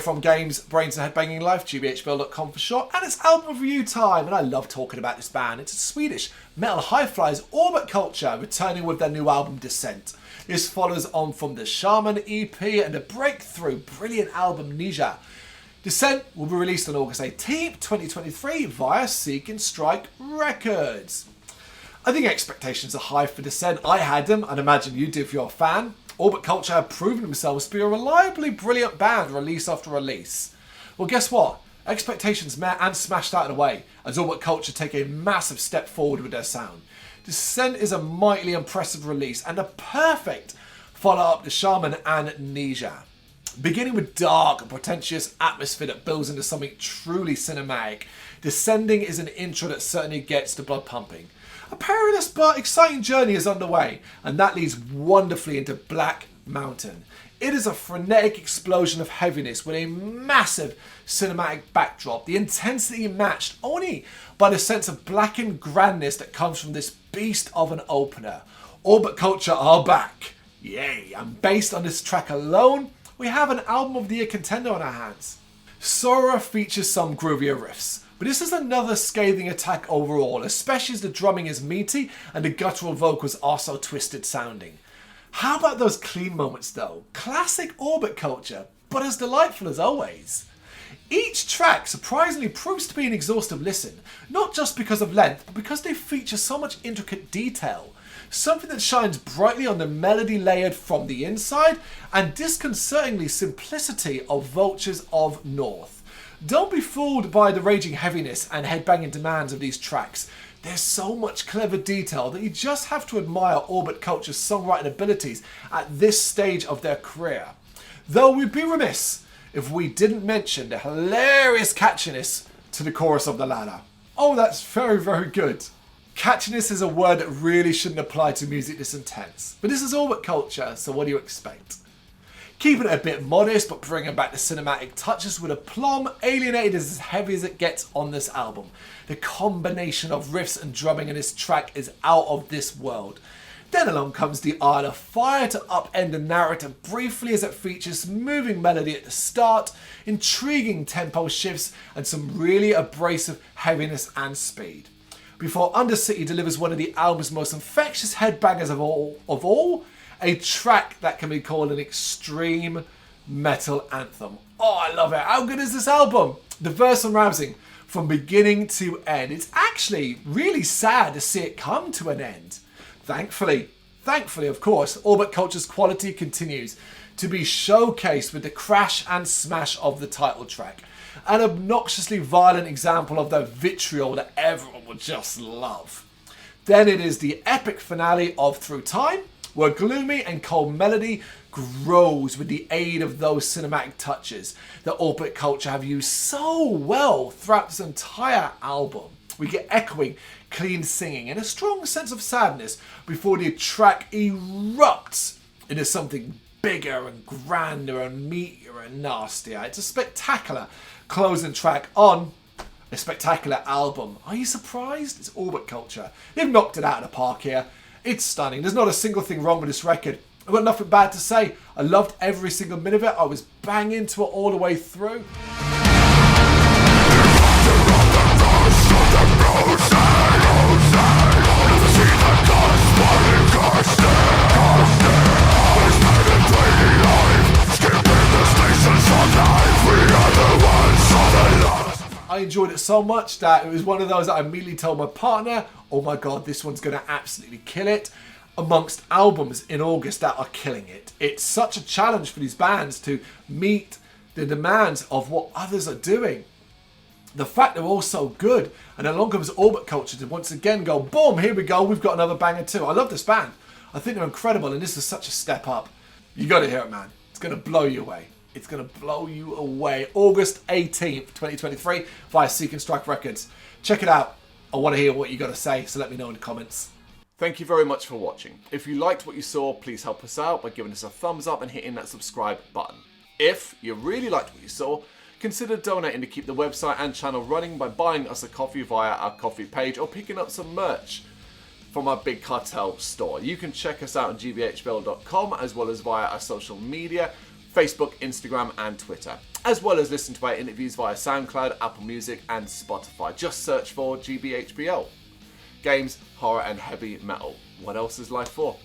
from Games, Brrraaains A Head-Banging Life, gbhblofficial for short, and it's album review time, and I love talking about this band. It's a Swedish metal high flyers Orbit Culture returning with their new album Descent. This follows on from the Shaman EP and the breakthrough brilliant album Ninja. Descent will be released on August 18th, 2023 via Seek and Strike Records. I think expectations are high for Descent. I had them, and imagine you do if you're a fan. Orbit Culture have proven themselves to be a reliably brilliant band release after release. Well, guess what? Expectations met and smashed out of the way as Orbit Culture take a massive step forward with their sound. Descent is a mightily impressive release and a perfect follow-up to Shaman and Ninja. Beginning with dark and pretentious atmosphere that builds into something truly cinematic, Descending is an intro that certainly gets the blood pumping. A perilous but exciting journey is underway, and that leads wonderfully into Black Mountain. It is a frenetic explosion of heaviness with a massive cinematic backdrop, the intensity matched only by the sense of blackened grandness that comes from this beast of an opener. Orbit Culture are back. Yay, and based on this track alone, we have an Album of the Year contender on our hands. Sora features some groovier riffs, but this is another scathing attack overall, especially as the drumming is meaty and the guttural vocals are so twisted sounding. How about those clean moments though? Classic Orbit Culture, but as delightful as always. Each track surprisingly proves to be an exhaustive listen, not just because of length, but because they feature so much intricate detail. Something that shines brightly on the melody layered from the inside and disconcertingly simplicity of Vultures of North. Don't be fooled by the raging heaviness and headbanging demands of these tracks. There's so much clever detail that you just have to admire Orbit Culture's songwriting abilities at this stage of their career. Though we'd be remiss if we didn't mention the hilarious catchiness to the chorus of the latter. Oh, that's very, very good. Catchiness is a word that really shouldn't apply to music this intense, but this is Orbit Culture, so what do you expect? Keeping it a bit modest, but bringing back the cinematic touches with aplomb, Alienated is as heavy as it gets on this album. The combination of riffs and drumming in this track is out of this world. Then along comes the Isle of Fire to upend the narrative briefly as it features moving melody at the start, intriguing tempo shifts, and some really abrasive heaviness and speed. Before Undercity delivers one of the album's most infectious headbangers of all, a track that can be called an extreme metal anthem. Oh, I love it. How good is this album? The verse unrousing from beginning to end. It's actually really sad to see it come to an end. Thankfully, of course, Orbit Culture's quality continues to be showcased with the crash and smash of the title track. An obnoxiously violent example of the vitriol that everyone would just love. Then it is the epic finale of Through Time, where gloomy and cold melody grows with the aid of those cinematic touches that Orbit Culture have used so well throughout this entire album. We get echoing, clean singing and a strong sense of sadness before the track erupts into something bigger and grander and meatier and nastier. It's a spectacular closing track on a spectacular album. Are you surprised? It's Orbit Culture. They've knocked it out of the park here. It's stunning. There's not a single thing wrong with this record. I've got nothing bad to say. I loved every single minute of it. I was banging to it all the way through. I enjoyed it so much that it was one of those that I immediately told my partner, oh my god, this one's going to absolutely kill it, amongst albums in August that are killing it. It's such a challenge for these bands to meet the demands of what others are doing. The fact they're all so good, and along comes Orbit Culture to once again go, boom, here we go, we've got another banger too. I love this band. I think they're incredible, and this is such a step up. You got to hear it, man. It's going to blow you away. It's going to blow you away. August 18th, 2023 via Seek and Strike Records. Check it out. I want to hear what you got to say, so let me know in the comments. Thank you very much for watching. If you liked what you saw, please help us out by giving us a thumbs up and hitting that subscribe button. If you really liked what you saw, consider donating to keep the website and channel running by buying us a coffee via our coffee page or picking up some merch from our Big Cartel store. You can check us out on gbhbl.com as well as via our social media. Facebook, Instagram and Twitter, as well as listen to our interviews via SoundCloud, Apple Music and Spotify. Just search for GBHBL. Games, horror and heavy metal. What else is life for?